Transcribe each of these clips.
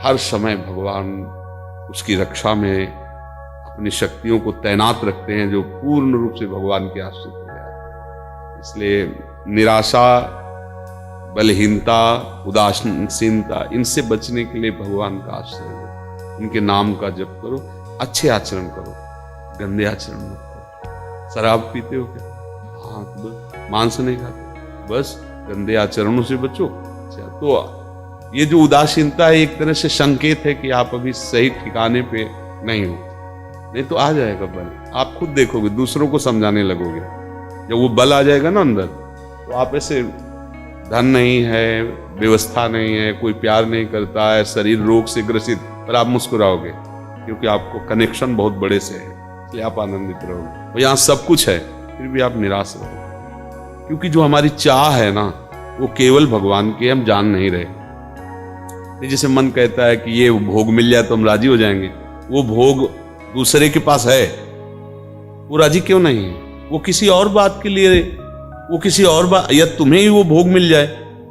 हर समय भगवान उसकी रक्षा में अपनी शक्तियों को तैनात रखते हैं, जो पूर्ण रूप से भगवान के आश्रित हो गया। इसलिए निराशा, बलहीनता, उदासीनता, इनसे बचने के लिए भगवान का आश्रय लो, उनके नाम का जप करो, अच्छे आचरण करो, गंदे आचरण मत करो। शराब पीते हो क्या? हाँ, बस मांस नहीं खाते, बस गंदे आचरणों से बचो। अच्छा, तो ये जो उदासीनता है एक तरह से संकेत है कि आप अभी सही ठिकाने पे नहीं हो। नहीं तो आ जाएगा बल, आप खुद देखोगे, दूसरों को समझाने लगोगे। जब वो बल आ जाएगा ना अंदर, तो आप ऐसे, धन नहीं है, व्यवस्था नहीं है, कोई प्यार नहीं करता है, शरीर रोग से ग्रसित, पर आप मुस्कुराओगे क्योंकि आपको कनेक्शन बहुत बड़े से है, इसलिए आप आनंदित रहोगे। और यहाँ सब कुछ है, फिर भी आप निराश रहोगे, क्योंकि जो हमारी चाह है ना, वो केवल भगवान की, हम जान नहीं रहे। जैसे मन कहता है कि ये भोग मिल जाए तो हम राजी हो जाएंगे, वो भोग दूसरे के पास है, वो राजी क्यों नहीं है? वो किसी और बात के लिए, वो किसी और बात, या तुम्हें ही वो भोग मिल जाए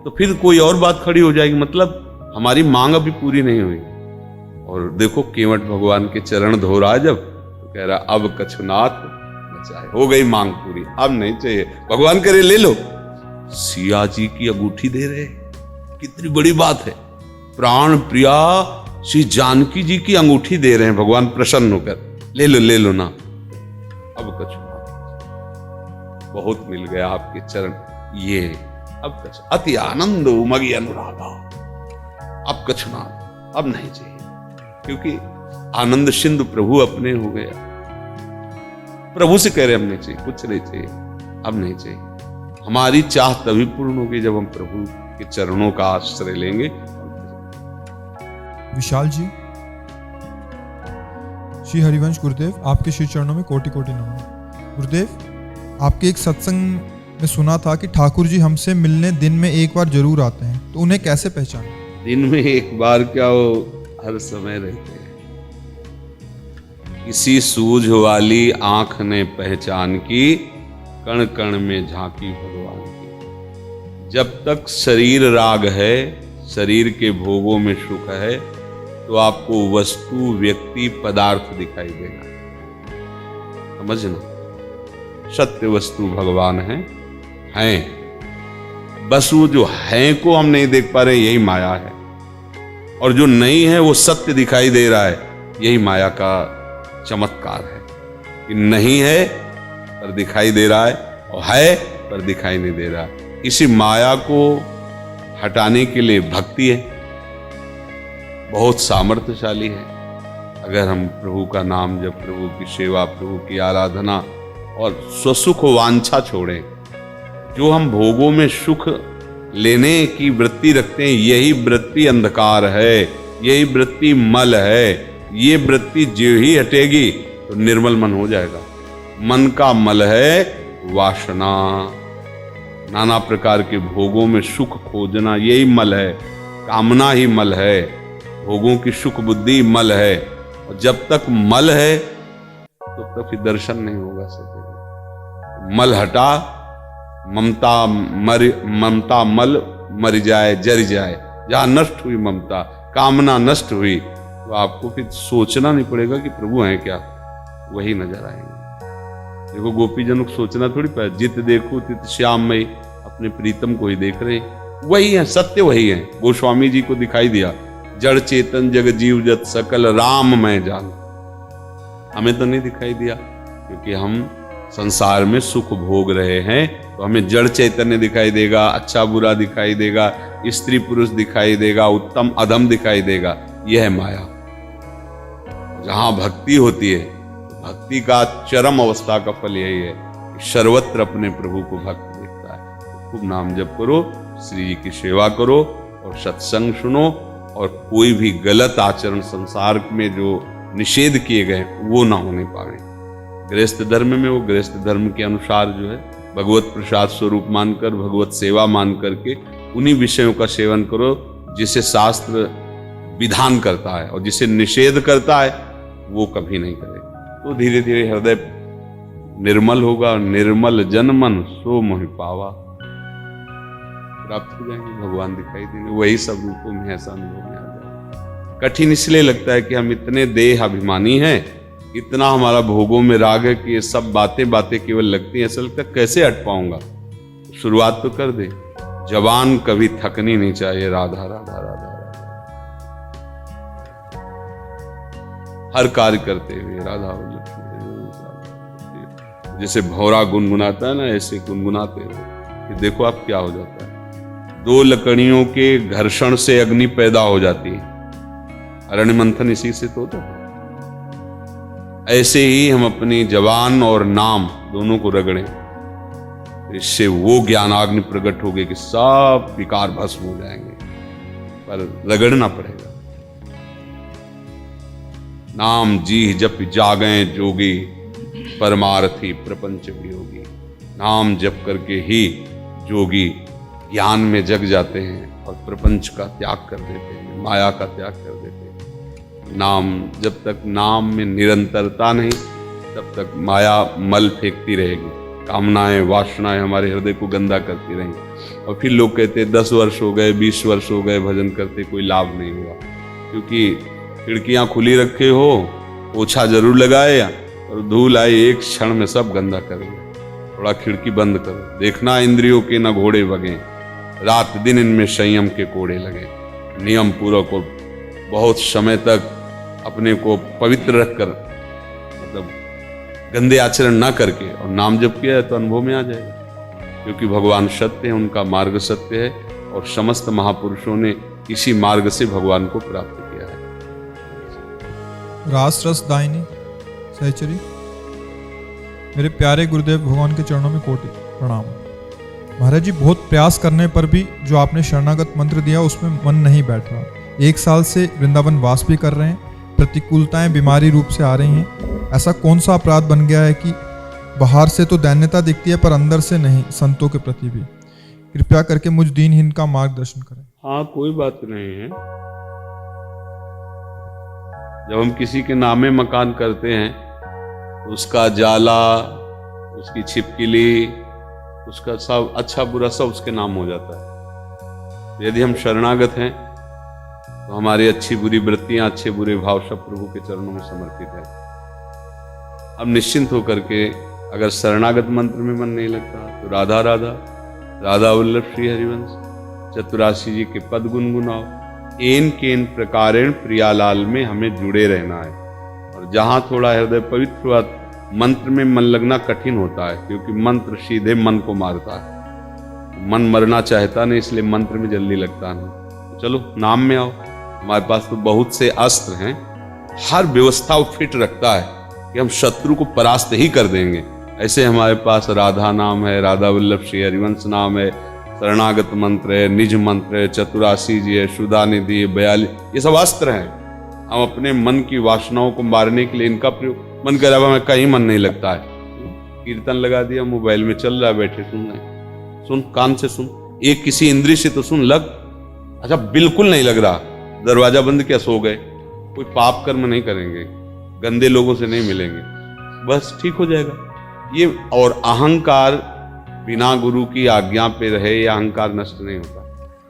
तो फिर कोई और बात खड़ी हो जाएगी, मतलब हमारी मांग अभी पूरी नहीं हुई। और देखो केवट भगवान के चरण धो रहा जब, तो कह रहा अब कछुनाथ बचाए, हो गई मांग पूरी, अब नहीं चाहिए। भगवान करे ले लो, सिया जी की अंगूठी दे रहे, कितनी बड़ी बात है। प्राण प्रिया श्री जानकी जी की अंगूठी दे रहे हैं भगवान, प्रसन्न होकर, ले लो ना, अब कछुनाथ बहुत मिल गया आपके चरण, ये अब कछु अति आनंद उमगी अनुरागा, अब कछुनाथ अब नहीं चाहिए, क्योंकि आनंद सिंधु प्रभु अपने हो गया। प्रभु से कह रहे हम नहीं चाहिए, कुछ नहीं चाहिए, अब नहीं चाहिए। हमारी चाह तभी पूर्ण होगी जब हम प्रभु के चरणों का आश्रय लेंगे। विशाल जी, श्री हरिवंश गुरुदेव, आपके श्री चरणों में कोटि कोटि नमन। गुरुदेव, आपके एक सत्संग में सुना था कि ठाकुर जी हमसे मिलने दिन में एक बार जरूर आते हैं, तो उन्हें कैसे पहचानें? दिन में एक बार क्या, वो हर समय रहते हैं। किसी सूझ वाली आंख ने पहचान की, कण कण में झांकी भगवान की। जब तक शरीर राग है, शरीर के भोगों में सुख है, तो आपको वस्तु, व्यक्ति, पदार्थ दिखाई देगा। समझना, सत्य वस्तु भगवान हैं, बस वो जो है को हम नहीं देख पा रहे, यही माया है। और जो नहीं है वो सत्य दिखाई दे रहा है, यही माया का चमत्कार है कि नहीं है पर दिखाई दे रहा है, और है पर दिखाई नहीं दे रहा। इसी माया को हटाने के लिए भक्ति है, बहुत सामर्थ्यशाली है। अगर हम प्रभु का नाम जब, प्रभु की सेवा, प्रभु की आराधना और स्वसुख वांछा छोड़ें, जो हम भोगों में सुख लेने की वृत्ति रखते हैं, यही वृत्ति अंधकार है, यही वृत्ति मल है। ये वृत्ति जो ही हटेगी तो निर्मल मन हो जाएगा। मन का मल है वासना, नाना प्रकार के भोगों में सुख खोजना, यही मल है। कामना ही मल है, भोगों की सुख बुद्धि मल है। और जब तक मल है तो तब फिर दर्शन नहीं होगा सत्य। मल हटा, ममता मल मर जाए, जर जाए। जहां नष्ट हुई ममता, कामना नष्ट हुई, तो आपको फिर सोचना नहीं पड़ेगा कि प्रभु हैं क्या, वही नजर आएंगे। देखो गोपीजनों को सोचना थोड़ी पड़ा, जित देखो तित श्याममय, अपने प्रीतम को ही देख रहे, वही है, सत्य वही है। गोस्वामी जी को दिखाई दिया, जड़ चेतन जग जीव जत सकल राम मैं जान। हमें तो नहीं दिखाई दिया, क्योंकि हम संसार में सुख भोग रहे हैं, तो हमें जड़ चैतन्य दिखाई देगा, अच्छा बुरा दिखाई देगा, स्त्री पुरुष दिखाई देगा, उत्तम अधम दिखाई देगा। यह है माया। जहां भक्ति होती है, भक्ति का चरम अवस्था का फल यही है कि सर्वत्र अपने प्रभु को भक्त देखता है। तो खूब नाम जप करो, श्री जी की सेवा करो और सत्संग सुनो, और कोई भी गलत आचरण संसार में जो निषेध किए गए वो ना होने पाए। गृहस्थ धर्म में वो गृहस्थ धर्म के अनुसार जो है भगवत प्रसाद स्वरूप मानकर, भगवत सेवा मान करके उन्हीं विषयों का सेवन करो जिसे शास्त्र विधान करता है, और जिसे निषेध करता है वो कभी नहीं करेगा। तो धीरे धीरे हृदय निर्मल होगा, निर्मल जन मन सो मोहि पावा, प्राप्त हो जाएंगे, भगवान दिखाई देंगे, वही सब रूपों में ऐसा अनुभव में आ जाएगा। कठिन इसलिए लगता है कि हम इतने देह अभिमानी हैं, इतना हमारा भोगों में राग है कि ये सब बातें केवल लगती हैं। ऐसा लगता है कैसे हट पाऊंगा। शुरुआत तो कर दे। जवान कभी थकनी नहीं चाहिए। राधा राधा राधा राधा, हर कार्य करते हुए राधा वल्लभ। जैसे भौरा गुनगुनाता है ना, ऐसे गुनगुनाते रहो कि देखो आप क्या हो जाता है। दो लकड़ियों के घर्षण से अग्नि पैदा हो जाती है। अरण्य मंथन इसी से तो होता है। ऐसे ही हम अपनी जबान और नाम दोनों को रगड़ें, इससे वो ज्ञानाग्नि प्रकट होगी कि सब विकार भस्म हो जाएंगे, पर रगड़ना पड़ेगा। नाम जी जप जागें जोगी, परमार्थी प्रपंच वियोगी। नाम जप करके ही जोगी ज्ञान में जग जाते हैं और प्रपंच का त्याग कर देते हैं, माया का त्याग कर देते हैं। नाम, जब तक नाम में निरंतरता नहीं, तब तक माया मल फेंकती रहेगी। कामनाएं वासनाएं हमारे हृदय को गंदा करती रहेंगी। और फिर लोग कहते 10 वर्ष हो गए, 20 वर्ष हो गए भजन करते, कोई लाभ नहीं हुआ। क्योंकि खिड़कियां खुली रखे हो, पोछा जरूर लगाए और धूल आई एक क्षण में सब गंदा कर दिया। थोड़ा खिड़की बंद करो, देखना इंद्रियों के न घोड़े वगे, रात दिन इनमें संयम के कोड़े लगे। नियम पूर्वक को बहुत समय तक अपने को पवित्र रखकर, मतलब गंदे आचरण ना करके और नाम जप किया है तो अनुभव में आ जाएगा। क्योंकि भगवान सत्य है, उनका मार्ग सत्य है और समस्त महापुरुषों ने इसी मार्ग से भगवान को प्राप्त किया है। रास रस दायिनी सहचरी। मेरे प्यारे गुरुदेव, भगवान के चरणों में कोटि प्रणाम। महाराज जी, बहुत प्रयास करने पर भी जो आपने शरणागत मंत्र दिया उसमें मन नहीं बैठ रहा। 1 साल से वृंदावन वास भी कर रहे हैं, प्रतिकूलताएं बीमारी रूप से आ रही हैं। ऐसा कौन सा अपराध बन गया है कि बाहर से तो दैन्यता दिखती है पर अंदर से नहीं, संतों के प्रति भी? कृपया करके मुझ दीनहीन का मार्गदर्शन करें। हाँ, कोई बात नहीं है। जब हम किसी के नामे मकान करते हैं, उसका जाला, उसकी छिपकली, उसका सब अच्छा बुरा सब उसके नाम हो जाता है। यदि हम शरणागत हैं तो हमारी अच्छी बुरी वृत्तियां, अच्छे बुरे भाव सब प्रभु के चरणों में समर्पित है। अब निश्चिंत होकर के, अगर शरणागत मंत्र में मन नहीं लगता तो राधा राधा राधा वल्लभ श्री हरिवंश चतुरासी जी के पद गुनगुनाओ। एन केन प्रकारेण प्रियालाल में हमें जुड़े रहना है। और जहाँ थोड़ा हृदय पवित्र हुआ, मंत्र में मन लगना कठिन होता है, क्योंकि मंत्र सीधे मन को मारता है। मन मरना चाहता नहीं, इसलिए मंत्र में जल्दी लगता नहीं। तो चलो नाम में आओ। हमारे पास तो बहुत से अस्त्र हैं, हर व्यवस्था फिट रखता है कि हम शत्रु को परास्त ही कर देंगे। ऐसे हमारे पास राधा नाम है, राधा वल्लभ श्री हरिवंश नाम है, शरणागत मंत्र है, निज मंत्र है, चतुरासी जी है, सुधा निधि है, 42, ये सब अस्त्र हैं। हम अपने मन की वासनाओं को मारने के लिए इनका प्रयोग। मन कर रहा है, कहीं मन नहीं लगता है, कीर्तन लगा दिया, मोबाइल में चल रहा है, बैठे सुन रहे, सुन कान से सुन, एक किसी इंद्रिय से तो सुन, लग। अच्छा बिल्कुल नहीं लग रहा, दरवाजा बंद किया, सो गए। कोई पाप कर्म नहीं करेंगे, गंदे लोगों से नहीं मिलेंगे, बस ठीक हो जाएगा ये। और अहंकार बिना गुरु की आज्ञा पे रहे, ये अहंकार नष्ट नहीं होता।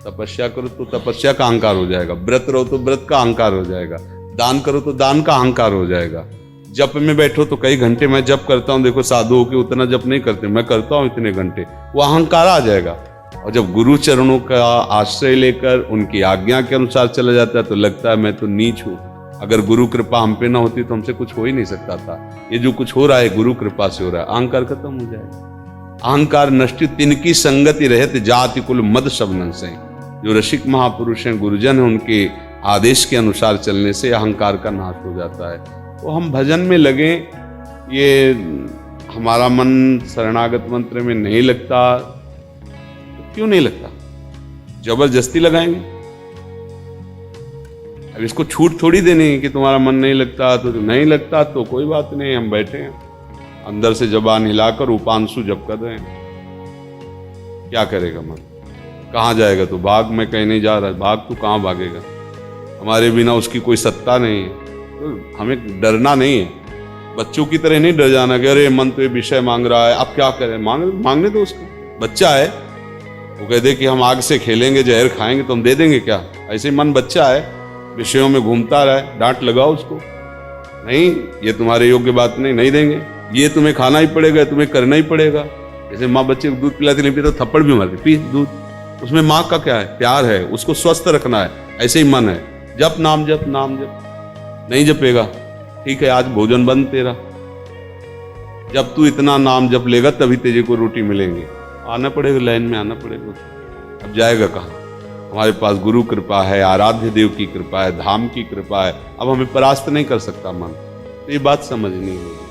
तपस्या करो तो तपस्या का अहंकार हो जाएगा, व्रत रहो तो व्रत का अहंकार हो जाएगा, दान करो तो दान का अहंकार हो जाएगा। जप में बैठो तो कई घंटे मैं जप करता हूँ, देखो साधु होके उतना जप नहीं करते, मैं करता हूँ इतने घंटे, वो अहंकार आ जाएगा। और जब गुरु चरणों का आश्रय लेकर उनकी आज्ञा के अनुसार चला जाता है तो लगता है मैं तो नीच हूँ। अगर गुरु कृपा हम पे ना होती तो हमसे कुछ हो ही नहीं सकता था। ये जो कुछ हो रहा है गुरु कृपा से हो रहा है। अहंकार खत्म हो जाएगा। अहंकार नष्ट तिनकी संगति रहते जाति कुल मद सबनन से। जो रसिक महापुरुष हैं, गुरुजन हैं, उनके आदेश के अनुसार चलने से अहंकार का नाश हो जाता है। तो हम भजन में लगे, ये हमारा मन शरणागत मंत्र में नहीं लगता तो क्यों नहीं लगता? जबरदस्ती लगाएंगे? अब इसको छूट थोड़ी देनी है कि तुम्हारा मन नहीं लगता तो नहीं लगता, तो कोई बात नहीं, हम बैठे हैं अंदर से जबान हिलाकर उपांशु जप कर रहे हैं। क्या करेगा मन? कहाँ जाएगा? तो भाग, मैं कहीं नहीं जा रहा, भाग तू कहाँ भागेगा? हमारे बिना उसकी कोई सत्ता नहीं है। तो हमें डरना नहीं है, बच्चों की तरह नहीं डर जाना कि अरे मन तो ये विषय मांग रहा है, अब क्या करें? मांगने दो उसको। बच्चा है, वो कह दे कि हम आग से खेलेंगे, जहर खाएंगे तो हम दे देंगे क्या? ऐसे मन बच्चा है, विषयों में घूमता रहे, डांट लगाओ उसको, नहीं ये तुम्हारे योग्य बात नहीं देंगे, ये तुम्हें खाना ही पड़ेगा, तुम्हें करना ही पड़ेगा। जैसे माँ बच्चे को दूध पिलाती नहीं पी तो थप्पड़ भी मारती, पी दूध, उसमें माँ का क्या है, प्यार है, उसको स्वस्थ रखना है। ऐसे ही मन है, जप नाम जप, नहीं जपेगा ठीक है, आज भोजन बंद तेरा, जब तू इतना नाम जप लेगा तभी तेजे को रोटी मिलेंगे। आना पड़ेगा, लाइन में आना पड़ेगा। अब जाएगा कहाँ? हमारे पास गुरु कृपा है, आराध्य देव की कृपा है, धाम की कृपा है, अब हमें परास्त नहीं कर सकता मन। तो ये बात समझनी होगी।